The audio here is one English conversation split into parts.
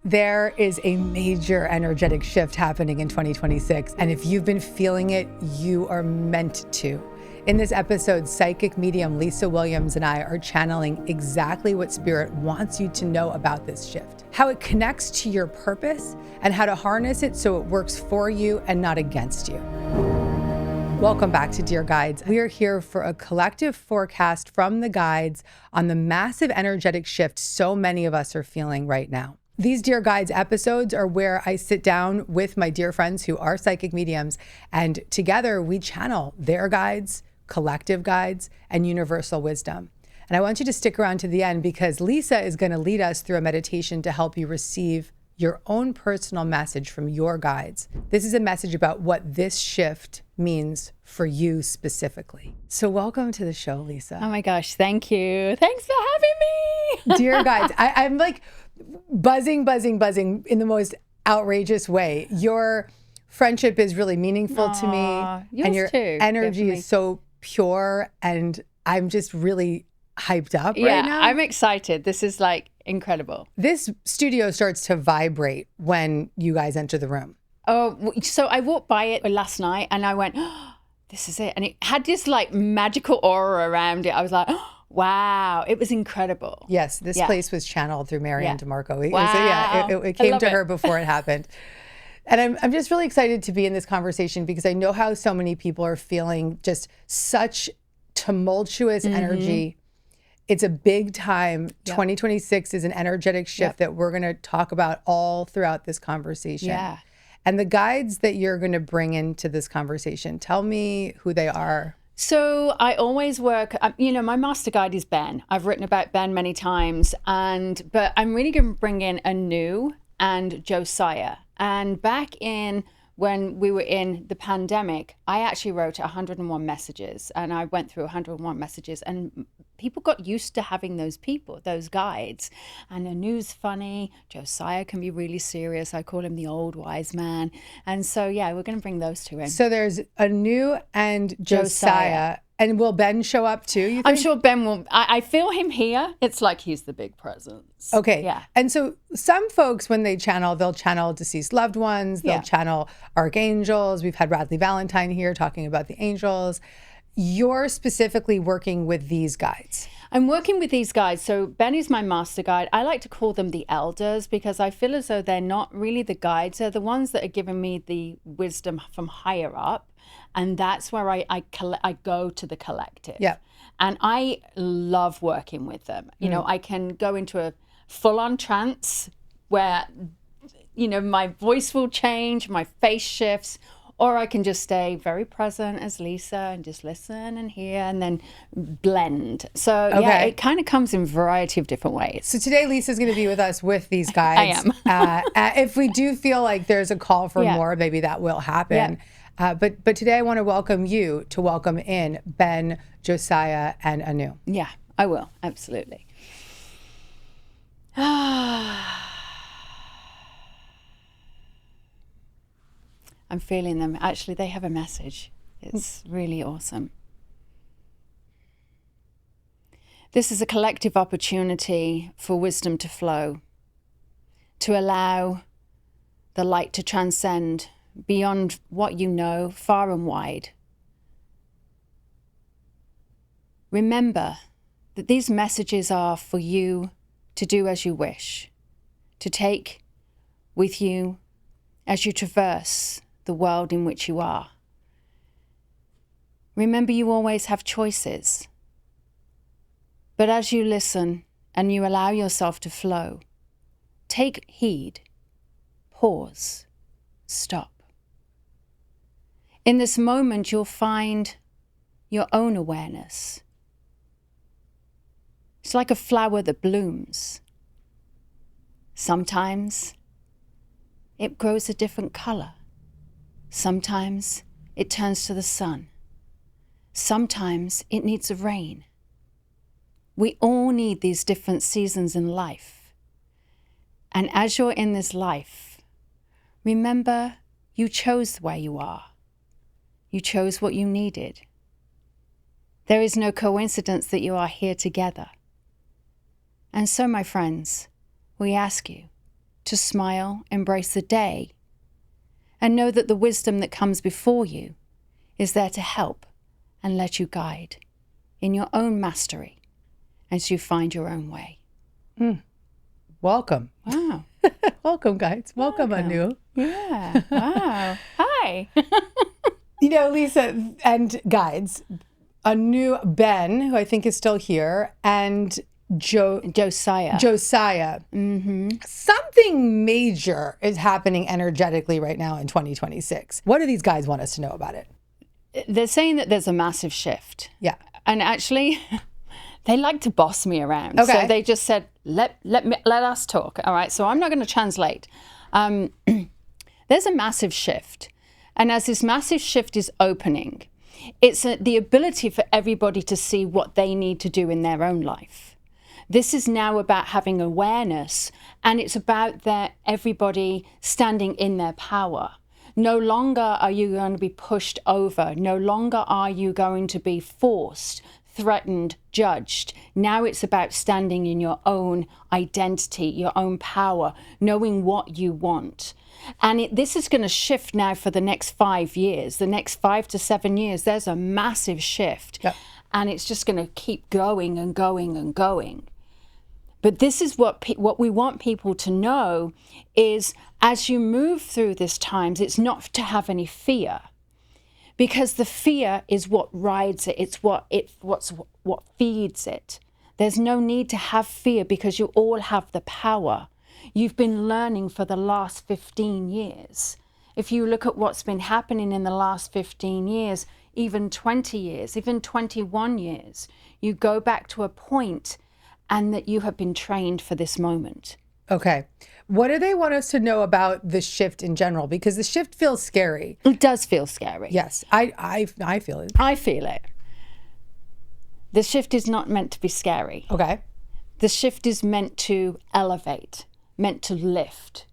There is a major energetic shift happening in 2026, and if you've been feeling it, you are meant to. In this episode, psychic medium Lisa Williams and I are channeling exactly what Spirit wants you to know about this shift, how it connects to your purpose, and how to harness it so it works for you and not against you. Welcome back to Dear Guides. We are here for a collective forecast from the guides on the massive energetic shift so many of us are feeling right now. These Dear Guides episodes are where I sit down with my dear friends who are psychic mediums, and together we channel their guides, collective guides, and universal wisdom. And I want you to stick around to the end because Lisa is going to lead us through a meditation to help you receive your own personal message from your guides. This is a message about what this shift means for you specifically. So welcome to the show, Lisa. Oh my gosh, thank you. Thanks for having me. Dear guides, I'm like buzzing in the most outrageous way. Your friendship is really meaningful to me. Yours and your too, energy definitely. is so pure, and I'm just really hyped up right now. I'm excited. This is like incredible. This studio starts to vibrate when you guys enter the room. Oh, so I walked by it last night and I went, oh, this is it. And it had this like magical aura around it. I was like, oh, wow, it was incredible. Yes, this place was channeled through Marianne DeMarco. Wow. It came to her before it happened. And I'm just really excited to be in this conversation because I know how so many people are feeling just such tumultuous energy. It's a big time. 2026 is an energetic shift that we're going to talk about all throughout this conversation. Yeah. And the guides that you're going to bring into this conversation, tell me who they are. So I always work, my master guide is Ben. I've written about Ben many times, but I'm really going to bring in Anu and Josiah. And back in when we were in the pandemic, I actually wrote 101 messages, and I went through 101 messages, and people got used to having those guides. And Anu's funny. Josiah can be really serious. I call him the old wise man. And so, we're going to bring those two in. So there's Anu and Josiah. And will Ben show up too, you think? I'm sure Ben will. I feel him here. It's like he's the big presence. Okay. Yeah. And so some folks, when they'll channel deceased loved ones. They'll channel archangels. We've had Radley Valentine here talking about the angels. You're specifically working with these guides. I'm working with these guides. So Ben is my master guide. I like to call them the elders because I feel as though they're not really the guides. They're the ones that are giving me the wisdom from higher up. And that's where I go to the collective. Yeah. And I love working with them. You know, I can go into a full-on trance where, my voice will change, my face shifts, or I can just stay very present as Lisa and just listen and hear and then blend. So, it kind of comes in a variety of different ways. So today, Lisa's going to be with us with these guides. I am. If we do feel like there's a call for more, maybe that will happen. But today I want to welcome you to welcome in Ben, Josiah, and Anu. Yeah, I will. Absolutely. I'm feeling them. Actually, they have a message. It's really awesome. This is a collective opportunity for wisdom to flow, to allow the light to transcend beyond what you know, far and wide. Remember that these messages are for you to do as you wish, to take with you as you traverse the world in which you are. Remember, you always have choices. But as you listen and you allow yourself to flow, take heed, pause, stop. In this moment, you'll find your own awareness. It's like a flower that blooms. Sometimes it grows a different color. Sometimes it turns to the sun. Sometimes it needs a rain. We all need these different seasons in life. And as you're in this life, remember you chose where you are. You chose what you needed. There is no coincidence that you are here together. And so, my friends, we ask you, to smile, embrace the day, and know that the wisdom that comes before you is there to help and let you guide in your own mastery as you find your own way. Welcome. Wow. Welcome, guys. Welcome, Anu. Yeah. Wow. Hi. You know, Lisa and guides, Anu, Ben, who I think is still here, and Josiah. Something major is happening energetically right now in 2026. What do these guys want us to know about it? They're saying that there's a massive shift. Yeah. And actually, they like to boss me around. Okay. So they just said, let us talk. All right. So I'm not going to translate. There's a massive shift. And as this massive shift is opening, it's the ability for everybody to see what they need to do in their own life. This is now about having awareness, and it's about everybody standing in their power. No longer are you going to be pushed over. No longer are you going to be forced, threatened, judged. Now it's about standing in your own identity, your own power, knowing what you want. And this is going to shift now for the next 5 years, the next 5 to 7 years. There's a massive shift. Yep. And it's just going to keep going and going and going. But this is what we want people to know is as you move through these times, it's not to have any fear, because the fear is what rides it. It's what feeds it. There's no need to have fear because you all have the power. You've been learning for the last 15 years. If you look at what's been happening in the last 15 years, even 20 years, even 21 years, you go back to a point and that you have been trained for this moment. Okay. What do they want us to know about the shift in general? Because the shift feels scary. It does feel scary. Yes, I feel it. I feel it. The shift is not meant to be scary. Okay. The shift is meant to elevate, meant to lift.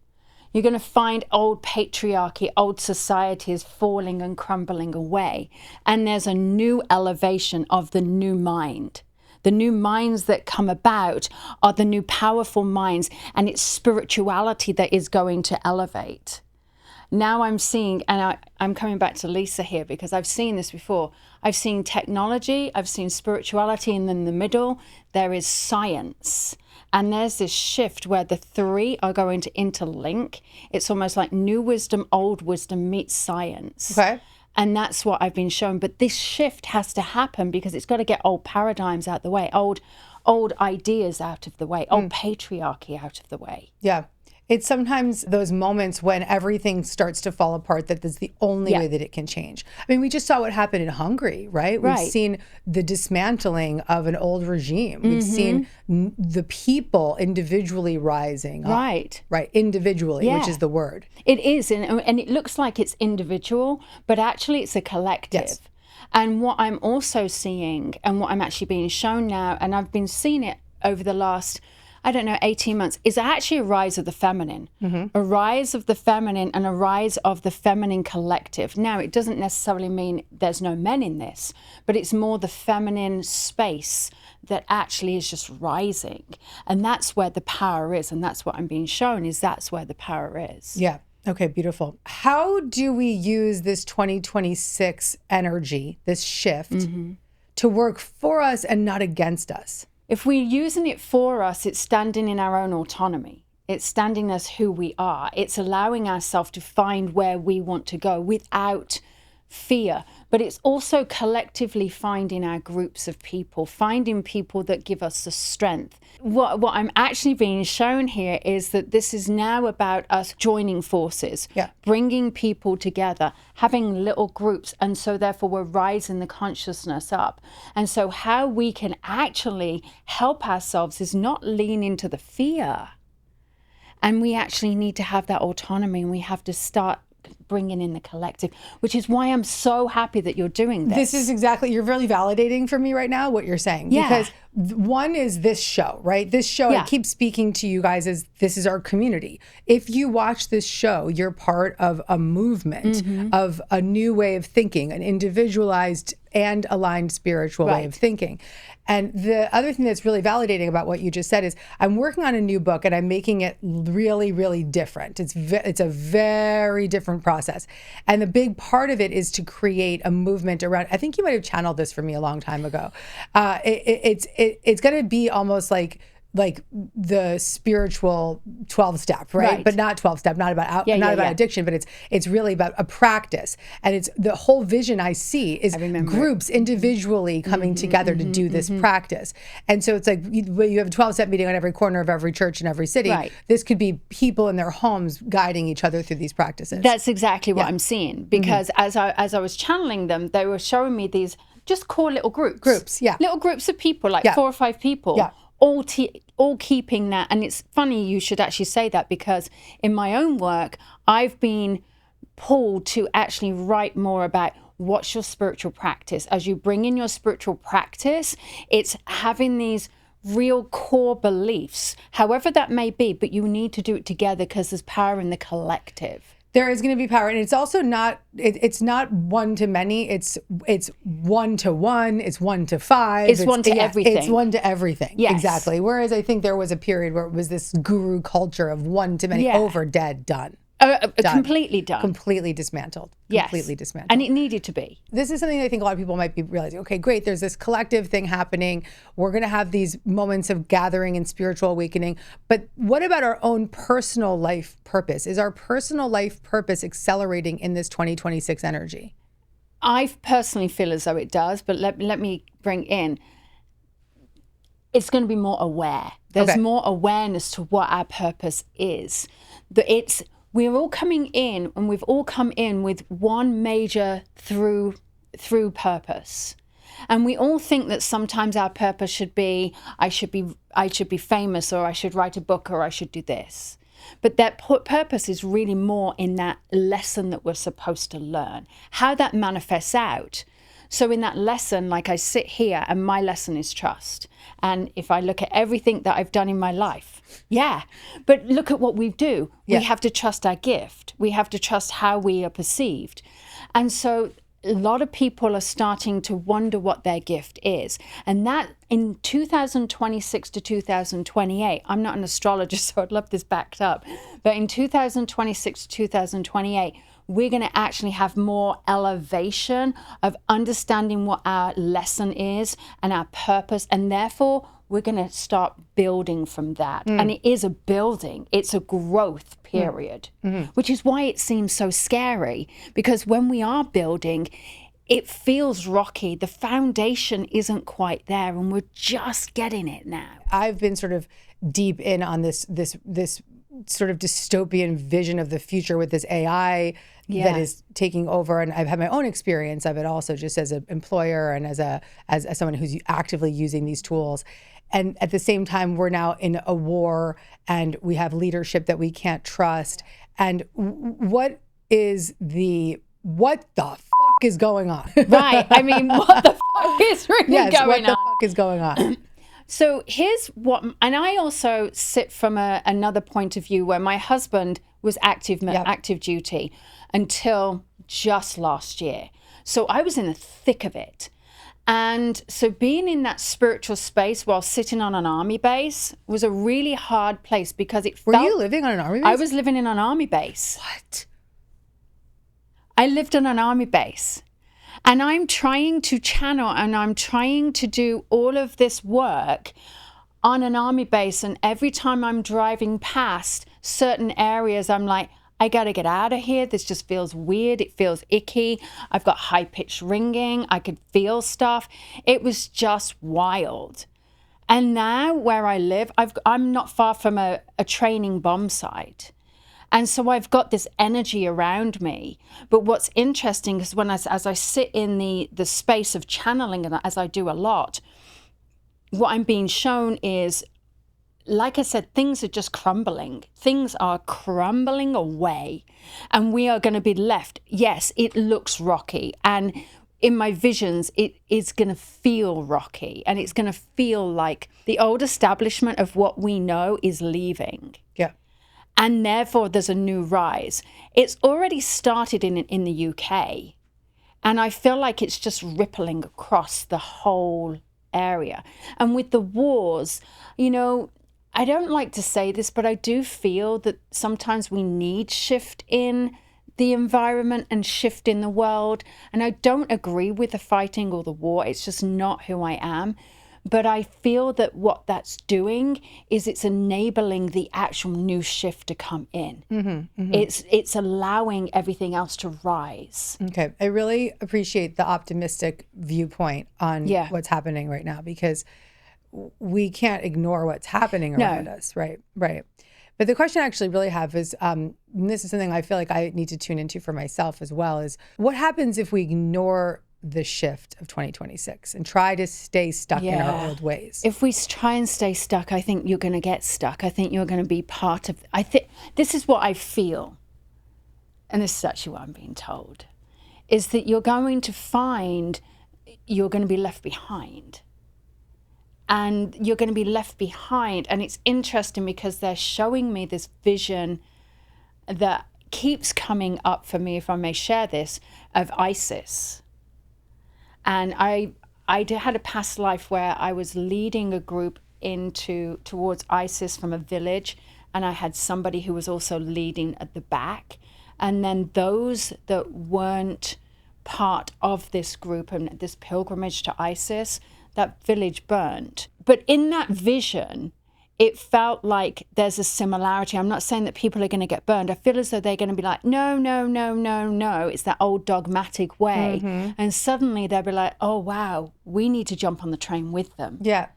You're going to find old patriarchy, old society is falling and crumbling away. And there's a new elevation of the new mind. The new minds that come about are the new powerful minds, and it's spirituality that is going to elevate. Now I'm seeing, and I'm coming back to Lisa here because I've seen this before. I've seen technology, I've seen spirituality, and in the middle, there is science. And there's this shift where the three are going to interlink. It's almost like new wisdom, old wisdom meets science. Okay. And that's what I've been shown. But this shift has to happen because it's got to get old paradigms out of the way, old ideas out of the way, old patriarchy out of the way. Yeah. It's sometimes those moments when everything starts to fall apart that is the only way that it can change. I mean, we just saw what happened in Hungary, right? We've seen the dismantling of an old regime. We've seen the people individually rising up. Right. Individually, which is the word. It is. And it looks like it's individual, but actually it's a collective. Yes. And what I'm also seeing and what I'm actually being shown now, and I've been seeing it over the last 18 months, is actually a rise of the feminine, a rise of the feminine and a rise of the feminine collective. Now, it doesn't necessarily mean there's no men in this, but it's more the feminine space that actually is just rising. And that's where the power is. And that's what I'm being shown is that's where the power is. Yeah. Okay, beautiful. How do we use this 2026 energy, this shift, to work for us and not against us? If we're using it for us, it's standing in our own autonomy. It's standing as who we are. It's allowing ourselves to find where we want to go without fear. But it's also collectively finding our groups of people, finding people that give us the strength. What I'm actually being shown here is that this is now about us joining forces, bringing people together, having little groups. And so therefore we're rising the consciousness up. And so how we can actually help ourselves is not lean into the fear. And we actually need to have that autonomy, and we have to start bringing in the collective, which is why I'm so happy that you're doing this. This is exactly, you're really validating for me right now what you're saying. Yeah. Because one is this show, right? This show, I keep speaking to you guys as this is our community. If you watch this show, you're part of a movement of a new way of thinking, an individualized and aligned spiritual way of thinking. And the other thing that's really validating about what you just said is I'm working on a new book and I'm making it really, really different. It's a very different process. And the big part of it is to create a movement around, I think you might have channeled this for me a long time ago. It's going to be almost like the spiritual 12-step, right? But not 12-step, not about addiction, but it's really about a practice. And it's the whole vision I see is groups individually coming together to do this practice. And so it's like you have a 12-step meeting on every corner of every church in every city. This could be people in their homes guiding each other through these practices. That's exactly what I'm seeing, because as I was channeling them, they were showing me these just core little groups. Little groups of people, like 4 or 5 people. All keeping that. And it's funny you should actually say that, because in my own work, I've been pulled to actually write more about what's your spiritual practice. As you bring in your spiritual practice, it's having these real core beliefs, however that may be, but you need to do it together because there's power in the collective. There is going to be power, and it's also not. It's not one to many. It's 1 to 1. It's 1 to 5. It's 1 to everything. It's 1 to everything. Yes. Exactly. Whereas I think there was a period where it was this guru culture of 1 to many, over, dead, done. Completely done. Completely dismantled. Yes. Completely dismantled. And it needed to be. This is something that I think a lot of people might be realizing. Okay, great. There's this collective thing happening. We're going to have these moments of gathering and spiritual awakening. But what about our own personal life purpose? Is our personal life purpose accelerating in this 2026 energy? I personally feel as though it does. But let me bring in, it's going to be more aware. There's more awareness to what our purpose is. We're all coming in, and we've all come in with one major through purpose. And we all think that sometimes our purpose should be, I should be famous, or I should write a book, or I should do this. But that purpose is really more in that lesson that we're supposed to learn, how that manifests out. So in that lesson, like I sit here and my lesson is trust. And if I look at everything that I've done in my life, but look at what we do. We have to trust our gift. We have to trust how we are perceived. And so a lot of people are starting to wonder what their gift is. And that in 2026 to 2028, I'm not an astrologer, so I'd love this backed up. But in 2026 to 2028, we're going to actually have more elevation of understanding what our lesson is and our purpose. And therefore, we're going to start building from that. And it is a building. It's a growth period, which is why it seems so scary. Because when we are building, it feels rocky. The foundation isn't quite there, and we're just getting it now. I've been sort of deep in on this sort of dystopian vision of the future with this AI that is taking over. And I've had my own experience of it also, just as an employer and as someone who's actively using these tools. And at the same time, we're now in a war, and we have leadership that we can't trust. And what the fuck is going on? Right. I mean, what the fuck is really going on? What the fuck is going on? So here's what, and I also sit from another point of view where my husband was active duty until just last year. So I was in the thick of it. And so being in that spiritual space while sitting on an army base was a really hard place, because it felt... Were you living on an army base? I was living in an army base. What? I lived on an army base. And I'm trying to channel, and I'm trying to do all of this work on an army base. And every time I'm driving past certain areas, I'm like, I got to get out of here. This just feels weird. It feels icky. I've got high-pitched ringing. I could feel stuff. It was just wild. And now where I live, I'm not far from a training bomb site. And so I've got this energy around me. But what's interesting is as I sit in the space of channeling, and as I do a lot, what I'm being shown is, like I said, things are just crumbling. Things are crumbling away. And we are going to be left. Yes, it looks rocky. And in my visions, it is going to feel rocky. And it's going to feel like the old establishment of what we know is leaving. Yeah. And therefore, there's a new rise. It's already started in the UK. And I feel like it's just rippling across the whole area. And with the wars, I don't like to say this, but I do feel that sometimes we need shift in the environment and shift in the world. And I don't agree with the fighting or the war. It's just not who I am. But I feel that what that's doing is it's enabling the actual new shift to come in. It's allowing everything else to rise. Okay. I really appreciate the optimistic viewpoint on what's happening right now, because we can't ignore what's happening around us. Right. But the question I actually really have is, and this is something I feel like I need to tune into for myself as well, is what happens if we ignore the shift of 2026 and try to stay stuck in our old ways? If we try and stay stuck, I think you're going to get stuck. I think you're going to be part of, I think this is what I feel. And this is actually what I'm being told, is that you're going to find you're going to be left behind. And you're going to be left behind. And it's interesting because they're showing me this vision that keeps coming up for me, if I may share this, of ISIS. And I had a past life where I was leading a group towards ISIS from a village, and I had somebody who was also leading at the back. And then those that weren't part of this group and this pilgrimage to ISIS, that village burnt. But in that vision, it felt like there's a similarity. I'm not saying that people are going to get burned. I feel as though they're going to be like, no. It's that old dogmatic way. And suddenly they'll be like, oh, wow, we need to jump on the train with them. Yeah.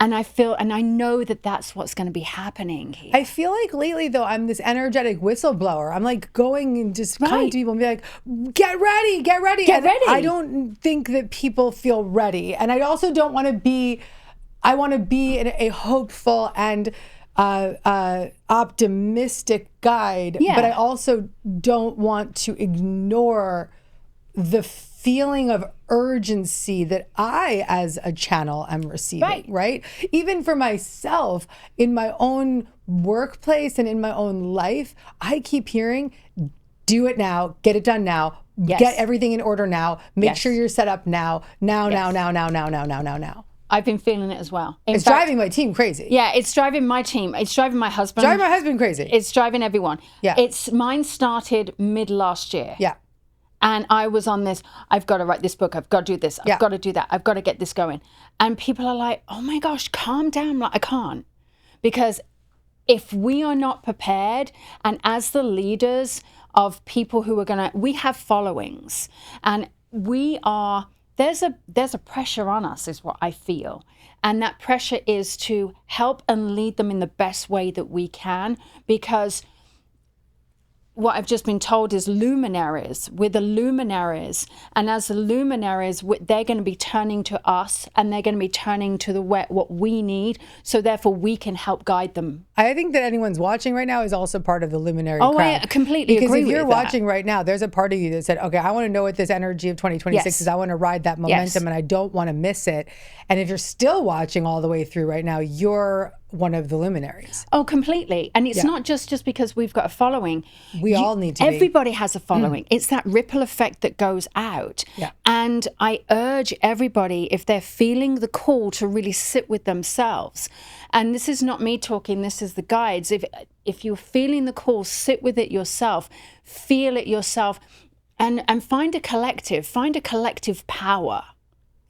And I know that that's what's going to be happening here. I feel like lately, though, I'm this energetic whistleblower. I'm like going and just coming to people and be like, get ready. Get ready. I don't think that people feel ready. And I also don't want to be, I want to be a hopeful and optimistic guide. Yeah. But I also don't want to ignore the feeling of urgency that I, as a channel, am receiving, right? Even for myself, in my own workplace and in my own life, I keep hearing, do it now, get it done now, get everything in order now, make sure you're set up now. I've been feeling it as well. It's driving my team crazy. Yeah, it's driving my team. It's driving my husband. Driving my husband crazy. It's driving everyone. Yeah. Mine started mid last year. Yeah. And I was on this, I've got to write this book, I've got to do this, I've got to do that, I've got to get this going. And people are like, oh my gosh, calm down. Like, I can't. Because if we are not prepared, and as the leaders of people who are we have followings, and there's a pressure on us, is what I feel. And that pressure is to help and lead them in the best way that we can, because what I've just been told is luminaries. We're the luminaries. And as the luminaries, they're going to be turning to us, and they're going to be turning to what we need. So therefore, we can help guide them. I think that anyone's watching right now is also part of the luminary crowd. I completely agree with that. Because if you're watching right now, there's a part of you that said, okay, I want to know what this energy of 2026 is. I want to ride that momentum and I don't want to miss it. And if you're still watching all the way through right now, you're one of the luminaries. Oh, completely. And it's not just because we've got a following. We all need to Everybody has a following. It's that ripple effect that goes out. Yeah. And I urge everybody, if they're feeling the call, to really sit with themselves. And this is not me talking, this is the guides. If you're feeling the call, sit with it yourself, feel it yourself, and find a collective power.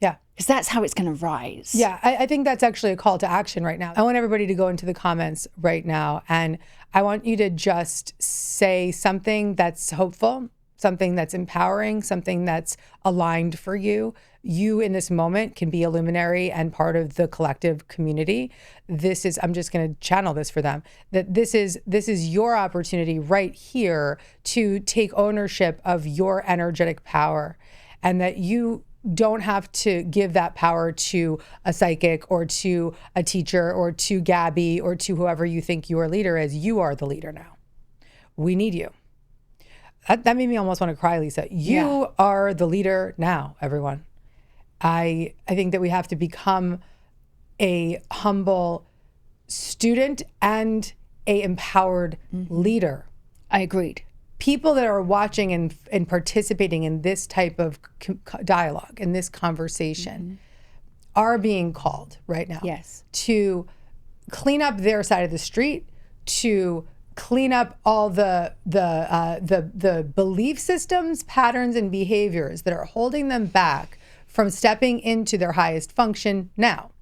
Yeah. Because that's how it's going to rise. Yeah, I think that's actually a call to action right now. I want everybody to go into the comments right now, and I want you to just say something that's hopeful, something that's empowering, something that's aligned for you. You in this moment can be a luminary and part of the collective community. I'm just going to channel this for them, that this is your opportunity right here to take ownership of your energetic power, and that you don't have to give that power to a psychic or to a teacher or to Gabby or to whoever you think your leader is. You are the leader now. We need you. That made me almost want to cry, Lisa. You are the leader now, everyone. I think that we have to become a humble student and a empowered leader. I agreed. people that are watching and participating in this type of dialogue, in this conversation, are being called right now to clean up their side of the street, to clean up all the belief systems, patterns, and behaviors that are holding them back from stepping into their highest function now.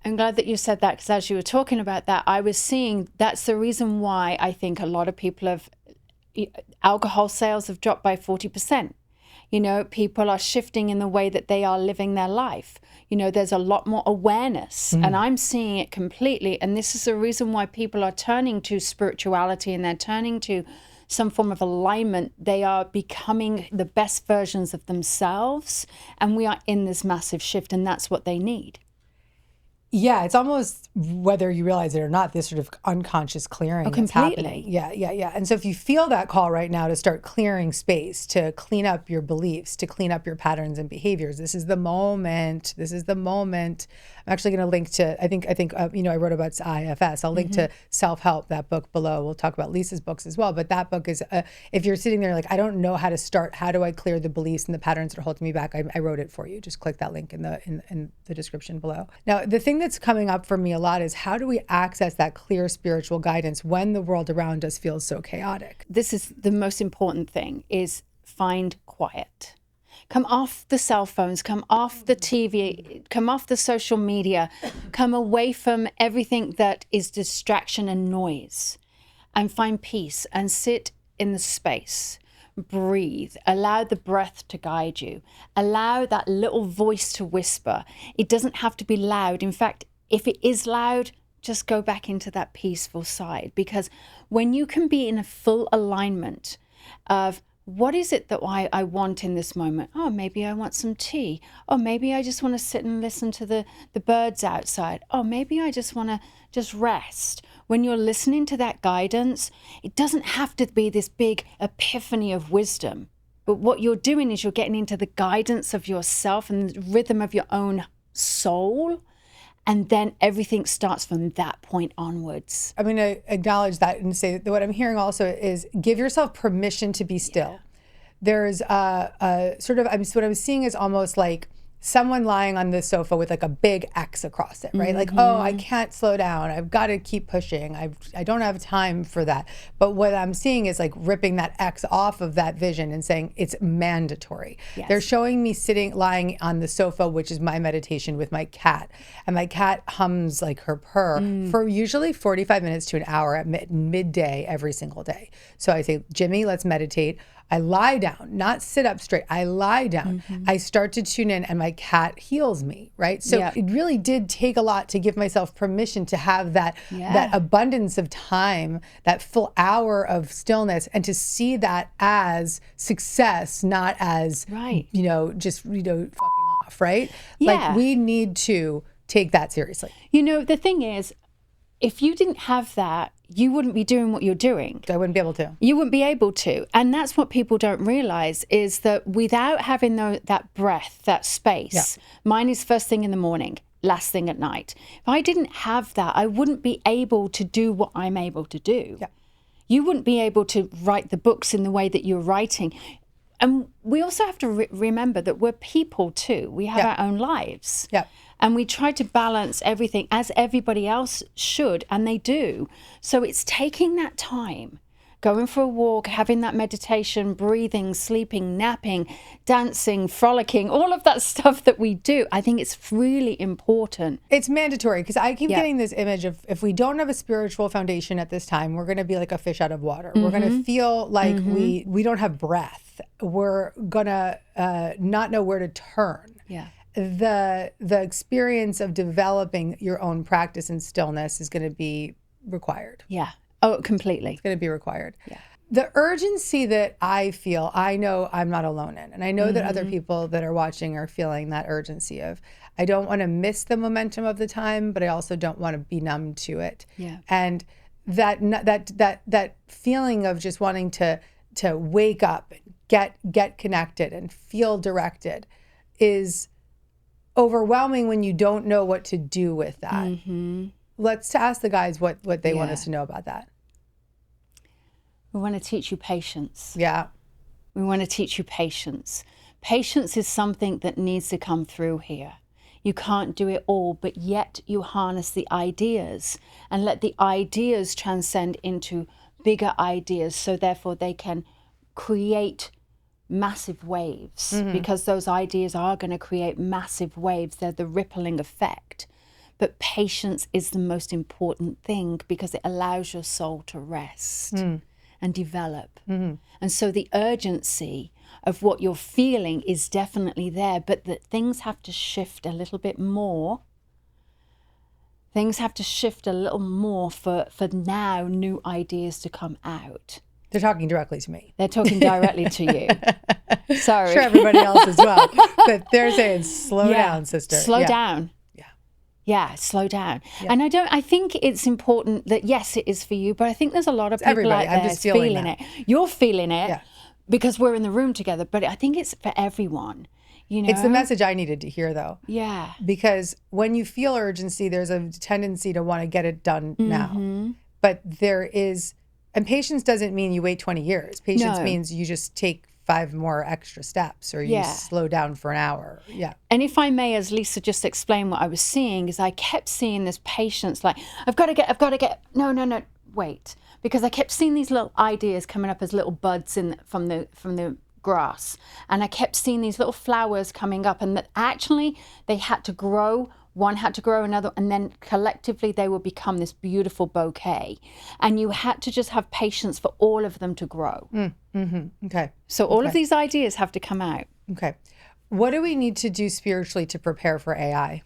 I'm glad that you said that, because as you were talking about that, I was seeing that's the reason why I think a lot of people have, alcohol sales have dropped by 40%. You know, people are shifting in the way that they are living their life. You know, there's a lot more awareness, and I'm seeing it completely. And this is the reason why people are turning to spirituality, and they're turning to some form of alignment. They are becoming the best versions of themselves, and we are in this massive shift, and that's what they need. Yeah, it's almost, whether you realize it or not, this sort of unconscious clearing that's happening. Yeah. And so if you feel that call right now to start clearing space, to clean up your beliefs, to clean up your patterns and behaviors, this is the moment. I'm actually going to link to, I think I wrote about IFS. I'll link to Self-Help, that book below. We'll talk about Lisa's books as well. But that book is, if you're sitting there like, I don't know how to start, how do I clear the beliefs and the patterns that are holding me back? I wrote it for you. Just click that link in the description below. Now, the thing that's coming up for me a lot is, how do we access that clear spiritual guidance when the world around us feels so chaotic? This is the most important thing, is find quiet. Come off the cell phones, come off the TV, come off the social media, come away from everything that is distraction and noise, and find peace and sit in the space. Breathe, allow the breath to guide you, allow that little voice to whisper. It doesn't have to be loud. In fact, if it is loud, just go back into that peaceful side, because when you can be in a full alignment of what is it that I want in this moment? Oh, maybe I want some tea. Oh, maybe I just want to sit and listen to the birds outside. Oh, maybe I just want to just rest. When you're listening to that guidance, it doesn't have to be this big epiphany of wisdom. But what you're doing is you're getting into the guidance of yourself and the rhythm of your own soul. And then everything starts from that point onwards. I'm going to acknowledge that and say that what I'm hearing also is, give yourself permission to be still. There's a sort of, what I'm seeing is almost like someone lying on the sofa with like a big X across it, right? Like, oh, I can't slow down. I've got to keep pushing. I don't have time for that. But what I'm seeing is like ripping that X off of that vision and saying it's mandatory. Yes. They're showing me lying on the sofa, which is my meditation, with my cat. And my cat hums like her purr for usually 45 minutes to an hour at midday every single day. So I say, Jimmy, let's meditate. I lie down, not sit up straight. I lie down. I start to tune in, and my cat heals me, right? So it really did take a lot to give myself permission to have that abundance of time, that full hour of stillness, and to see that as success, not as, just fucking off, right? Yeah. Like, we need to take that seriously. You know, the thing is, if you didn't have that, you wouldn't be doing what you're doing. I wouldn't be able to. You wouldn't be able to. And that's what people don't realize, is that without having that breath, that space, mine is first thing in the morning, last thing at night. If I didn't have that, I wouldn't be able to do what I'm able to do. Yeah. You wouldn't be able to write the books in the way that you're writing. And we also have to remember that we're people too. We have our own lives. Yeah. And we try to balance everything as everybody else should, and they do. So it's taking that time, going for a walk, having that meditation, breathing, sleeping, napping, dancing, frolicking, all of that stuff that we do. I think it's really important. It's mandatory, because I keep getting this image of, if we don't have a spiritual foundation at this time, we're going to be like a fish out of water. We're going to feel like we don't have breath. We're going to not know where to turn. Yeah. The experience of developing your own practice in stillness is going to be required. Yeah. Oh, completely. It's going to be required. Yeah. The urgency that I feel, I know I'm not alone in, and I know that other people that are watching are feeling that urgency of, I don't want to miss the momentum of the time, but I also don't want to be numb to it. Yeah. And that feeling of just wanting to wake up, get connected, and feel directed is overwhelming when you don't know what to do with that. Let's ask the guys what they want us to know about that. We want to teach you patience. Yeah. We want to teach you patience. Patience is something that needs to come through here. You can't do it all, but yet you harness the ideas and let the ideas transcend into bigger ideas, so therefore they can create massive waves, because those ideas are going to create massive waves. They're the rippling effect. But patience is the most important thing, because it allows your soul to rest and develop. And so the urgency of what you're feeling is definitely there, but that things have to shift a little bit more. Things have to shift a little more for now new ideas to come out. They're talking directly to me. They're talking directly to you. Sorry. Sure, everybody else as well. But they're saying, slow down, sister. Slow down. Yeah, slow down. Yeah. And I think it's important that, yes, it is for you, but I think there's a lot of people everybody. out there I'm just feeling it. You're feeling it because we're in the room together, but I think it's for everyone. You know? It's the message I needed to hear, though. Yeah. Because when you feel urgency, there's a tendency to want to get it done now. But there is, and patience doesn't mean you wait 20 years. Patience means you just take 5 more extra steps, or you slow down for an hour. Yeah. And if I may, as Lisa just explained what I was seeing, is I kept seeing this patience, like, I've got to get, no, wait. Because I kept seeing these little ideas coming up as little buds from the grass. And I kept seeing these little flowers coming up, and that actually they had to grow. One had to grow, another, and then collectively they would become this beautiful bouquet. And you had to just have patience for all of them to grow. Okay. So all of these ideas have to come out. Okay. What do we need to do spiritually to prepare for AI?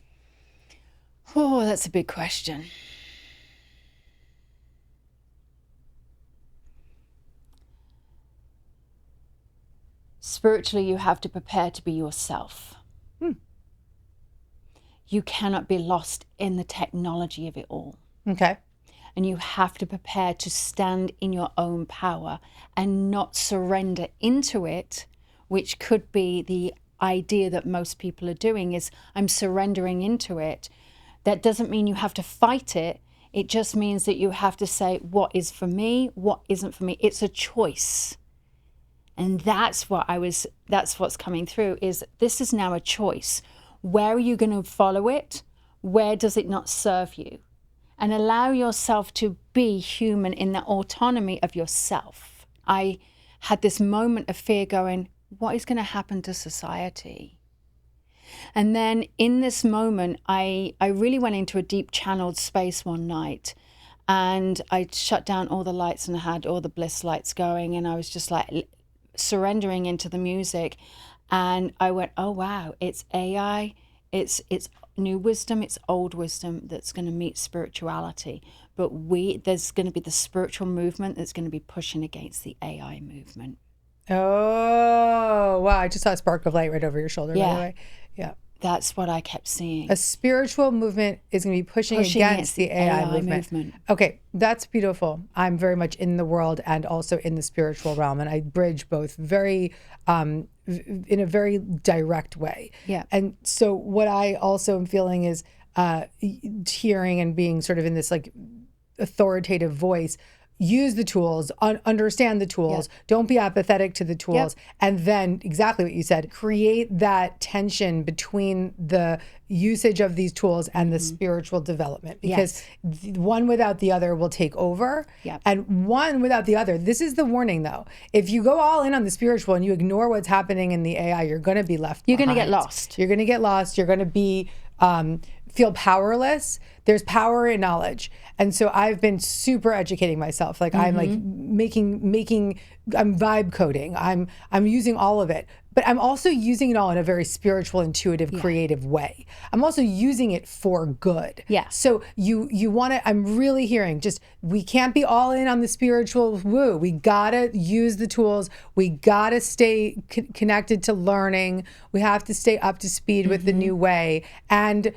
Oh, that's a big question. Spiritually, you have to prepare to be yourself. You cannot be lost in the technology of it all. Okay. And you have to prepare to stand in your own power and not surrender into it, which could be the idea that most people are doing, is I'm surrendering into it. That doesn't mean you have to fight it. It just means that you have to say, what is for me, what isn't for me. It's a choice. And that's what's coming through, is this is now a choice. Where are you going to follow it? Where does it not serve you? And allow yourself to be human in the autonomy of yourself. I had this moment of fear going, what is going to happen to society? And then in this moment, I really went into a deep channeled space one night, and I shut down all the lights and I had all the bliss lights going, and I was just like surrendering into the music. And I went, oh, wow, it's AI, it's new wisdom, it's old wisdom that's going to meet spirituality. But there's going to be the spiritual movement that's going to be pushing against the AI movement. Oh, wow. I just saw a spark of light right over your shoulder, by the way. Yeah. That's what I kept seeing. A spiritual movement is going to be pushing against the AI movement. Okay, that's beautiful. I'm very much in the world and also in the spiritual realm, and I bridge both very, in a very direct way. Yeah. And so what I also am feeling is hearing and being sort of in this like authoritative voice. Use the tools, understand the tools, don't be apathetic to the tools. And then exactly what you said, create that tension between the usage of these tools and the spiritual development, because one without the other will take over. And one without the other, this is the warning though. If you go all in on the spiritual and you ignore what's happening in the AI, you're going to be left behind. You're going to get lost. You're going to get lost. You're going to be feel powerless. There's power in knowledge. And so I've been super educating myself. Like I'm like making, I'm vibe coding. I'm using all of it, but I'm also using it all in a very spiritual, intuitive, creative way. I'm also using it for good. Yeah. So you want to, I'm really hearing just, we can't be all in on the spiritual woo. We got to use the tools. We got to stay connected to learning. We have to stay up to speed with the new way, and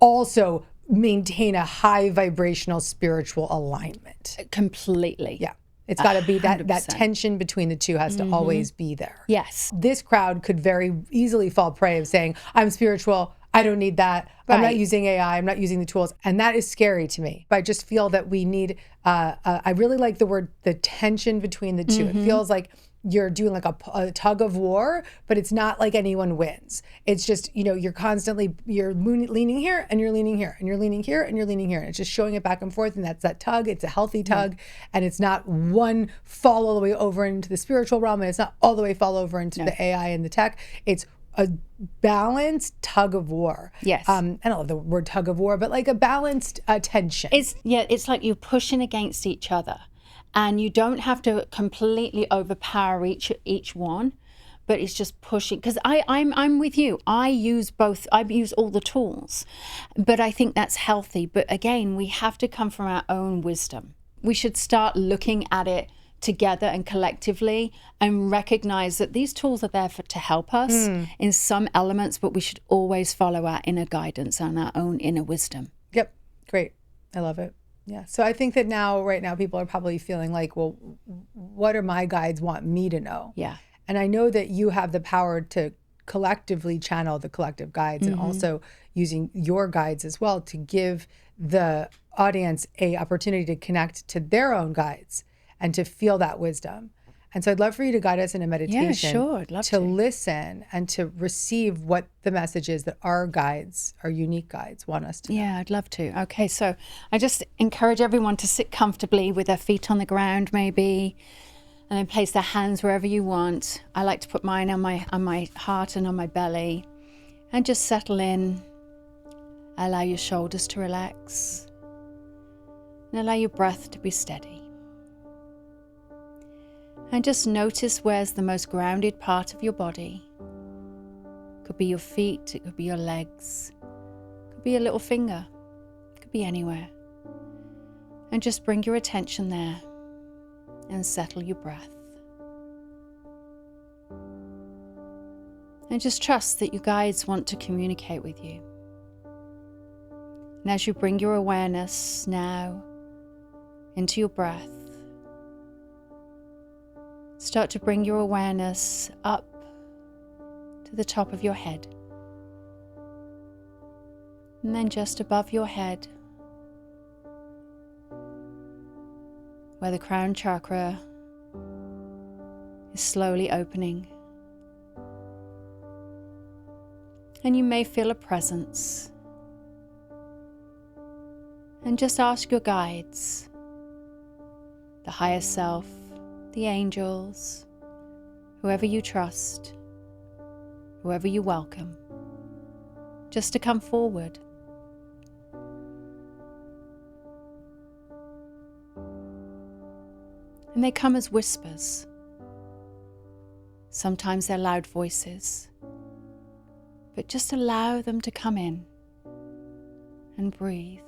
also maintain a high vibrational spiritual alignment. Completely. Yeah. It's got to be that tension between the two has to always be there. Yes. This crowd could very easily fall prey of saying, I'm spiritual, I don't need that. I'm not Right. using AI. I'm not using the tools. And that is scary to me. But I just feel that we need, I really like the word, the tension between the two. It feels like you're doing like a tug of war, but it's not like anyone wins. It's just, you're constantly, you're leaning here and you're leaning here and you're leaning here and you're leaning here. And it's just showing it back and forth. And that's that tug. It's a healthy tug. And it's not one fall all the way over into the spiritual realm. And it's not all the way fall over into the AI and the tech. It's a balanced tug of war. Yes. I don't know the word tug of war, but like a balanced tension. It's like you're pushing against each other, and you don't have to completely overpower each one, but it's just pushing. Because I'm with you. I use both. I use all the tools, but I think that's healthy. But again, we have to come from our own wisdom. We should start looking at it together and collectively, and recognize that these tools are there to help us in some elements, but we should always follow our inner guidance and our own inner wisdom. Yep. Great. I love it. Yeah. So I think that right now, people are probably feeling like, well, what do my guides want me to know? Yeah. And I know that you have the power to collectively channel the collective guides and also using your guides as well to give the audience a opportunity to connect to their own guides and to feel that wisdom. And so I'd love for you to guide us in a meditation. Yeah, sure. I'd love to. Listen and to receive what the message is that our guides, our unique guides, want us to know. Yeah, I'd love to. Okay, so I just encourage everyone to sit comfortably with their feet on the ground maybe, and then place their hands wherever you want. I like to put mine on my heart and on my belly, and just settle in. Allow your shoulders to relax, and allow your breath to be steady. And just notice where's the most grounded part of your body. Could be your feet, it could be your legs, could be a little finger, it could be anywhere. And just bring your attention there and settle your breath. And just trust that your guides want to communicate with you. And as you bring your awareness now into your breath, start to bring your awareness up to the top of your head. And then just above your head, where the crown chakra is slowly opening. And you may feel a presence. And just ask your guides, the higher self, the angels, whoever you trust, whoever you welcome, just to come forward. And they come as whispers. Sometimes they're loud voices, but just allow them to come in and breathe.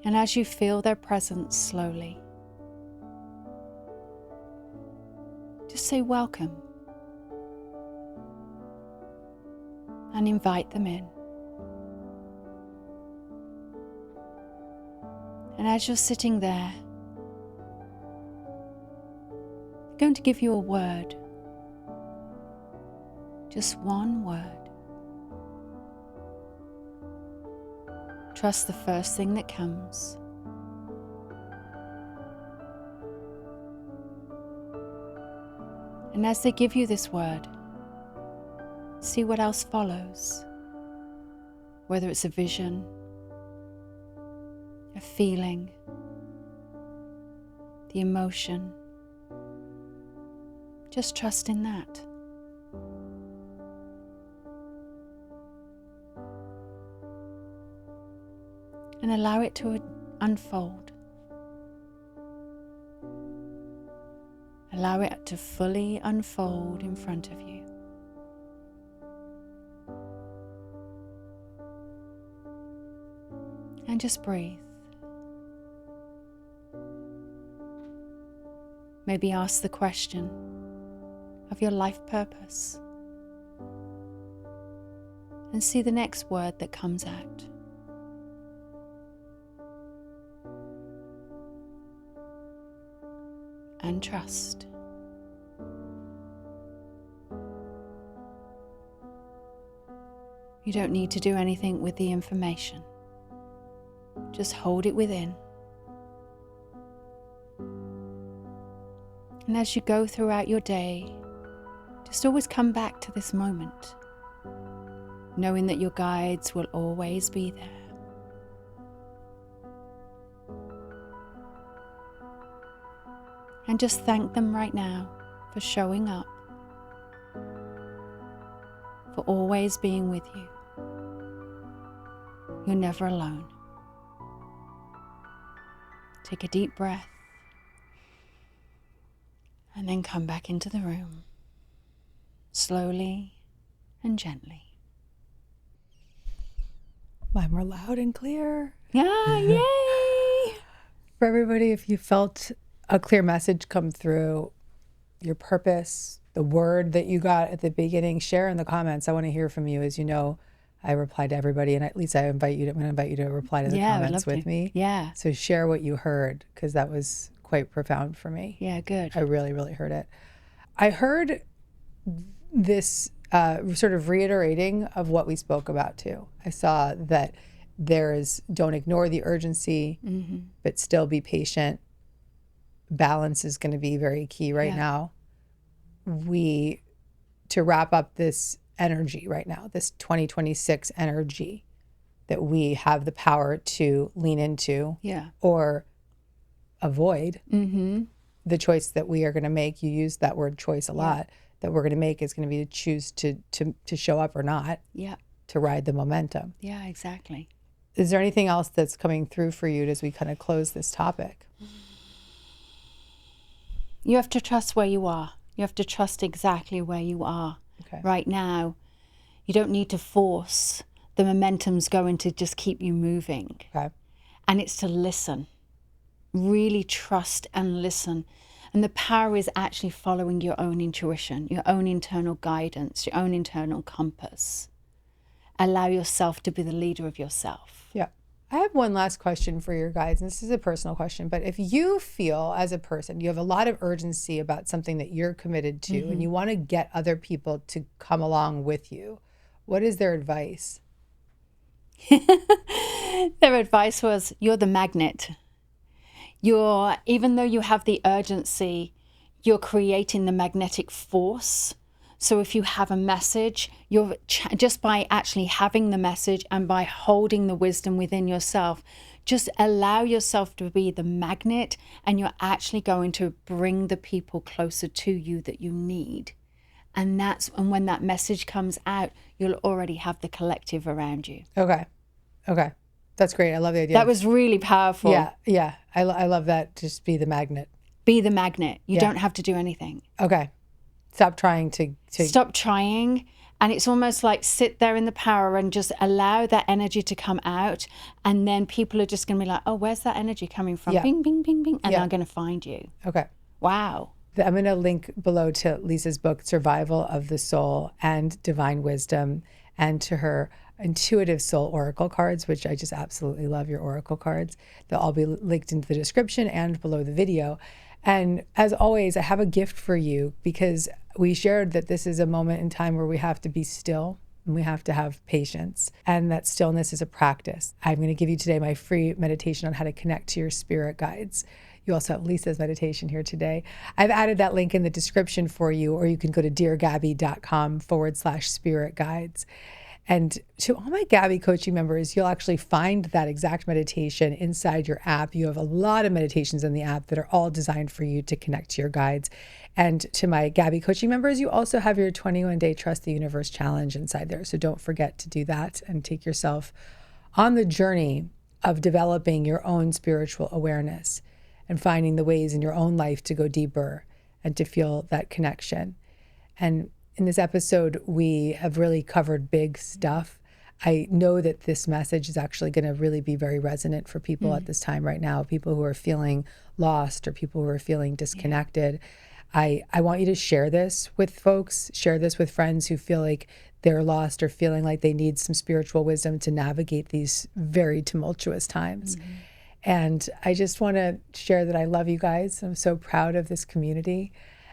And as you feel their presence slowly, just say welcome and invite them in. And as you're sitting there, they're going to give you a word, just one word. Trust the first thing that comes. And as they give you this word, see what else follows. Whether it's a vision, a feeling, the emotion. Just trust in that. And allow it to unfold. Allow it to fully unfold in front of you. And just breathe. Maybe ask the question of your life purpose. And see the next word that comes out. And trust. You don't need to do anything with the information. Just hold it within. And as you go throughout your day, just always come back to this moment, knowing that your guides will always be there. And just thank them right now for showing up, for always being with you. You're never alone. Take a deep breath and then come back into the room, slowly and gently. Mine were loud and clear. Yeah, yay! For everybody, if you felt a clear message come through, your purpose, the word that you got at the beginning, share in the comments. I want to hear from you. As you know, I reply to everybody, and at least I'm going to invite you to reply to the comments with me. Yeah. So share what you heard, because that was quite profound for me. Yeah, good. I really, really heard it. I heard this sort of reiterating of what we spoke about too. I saw that don't ignore the urgency, but still be patient. Balance is going to be very key right now. To wrap up this energy right now, this 2026 energy that we have the power to lean into or avoid, the choice that we are going to make, you use that word choice a lot, that we're going to make is going to be to choose to show up or not, to ride the momentum. Yeah, exactly. Is there anything else that's coming through for you as we kind of close this topic? You have to trust where you are. You have to trust exactly where you are right now. You don't need to force. The momentum's going to just keep you moving. Okay. And it's to listen. Really trust and listen. And the power is actually following your own intuition, your own internal guidance, your own internal compass. Allow yourself to be the leader of yourself. Yeah. I have one last question for your guides, and this is a personal question, but if you feel as a person, you have a lot of urgency about something that you're committed to, and you want to get other people to come along with you, what is their advice? Their advice was, you're the magnet. Even though you have the urgency, you're creating the magnetic force. So if you have a message, you're just by actually having the message and by holding the wisdom within yourself, just allow yourself to be the magnet, and you're actually going to bring the people closer to you that you need. And when that message comes out, you'll already have the collective around you. Okay. That's great. I love the idea. That was really powerful. Yeah. I love that. Just be the magnet. Be the magnet. You don't have to do anything. Okay. Stop trying to... Stop trying. And it's almost like sit there in the power and just allow that energy to come out. And then people are just going to be like, oh, where's that energy coming from? Bing, bing, bing, bing. And they're going to find you. Okay. Wow. I'm going to link below to Lisa's book, Survival of the Soul and Divine Wisdom, and to her Intuitive Soul Oracle cards, which I just absolutely love your Oracle cards. They'll all be linked into the description and below the video. And as always, I have a gift for you, because we shared that this is a moment in time where we have to be still and we have to have patience. And that stillness is a practice. I'm going to give you today my free meditation on how to connect to your spirit guides. You also have Lisa's meditation here today. I've added that link in the description for you, or you can go to deargabby.com/spirit guides. And to all my Gabby coaching members, you'll actually find that exact meditation inside your app. You have a lot of meditations in the app that are all designed for you to connect to your guides. And to my Gabby coaching members, you also have your 21-day Trust the Universe challenge inside there. So don't forget to do that and take yourself on the journey of developing your own spiritual awareness and finding the ways in your own life to go deeper and to feel that connection. And in this episode, we have really covered big stuff. I know that this message is actually going to really be very resonant for people at this time right now, people who are feeling lost or people who are feeling disconnected. I want you to share this with folks, share this with friends who feel like they're lost or feeling like they need some spiritual wisdom to navigate these very tumultuous times. And I just want to share that I love you guys. I'm so proud of this community.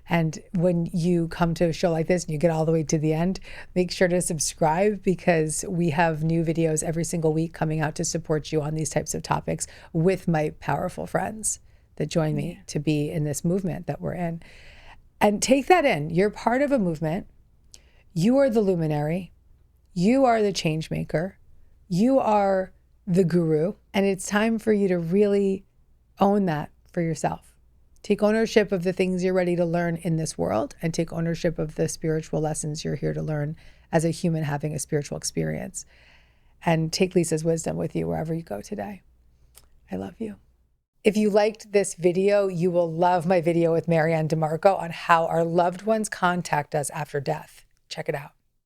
And when you come to a show like this and you get all the way to the end, make sure to subscribe, because we have new videos every single week coming out to support you on these types of topics with my powerful friends that join me to be in this movement that we're in. And take that in. You're part of a movement. You are the luminary. You are the change maker. You are the guru. And it's time for you to really own that for yourself. Take ownership of the things you're ready to learn in this world, and take ownership of the spiritual lessons you're here to learn as a human having a spiritual experience. And take Lisa's wisdom with you wherever you go today. I love you. If you liked this video, you will love my video with Marianne DeMarco on how our loved ones contact us after death. Check it out.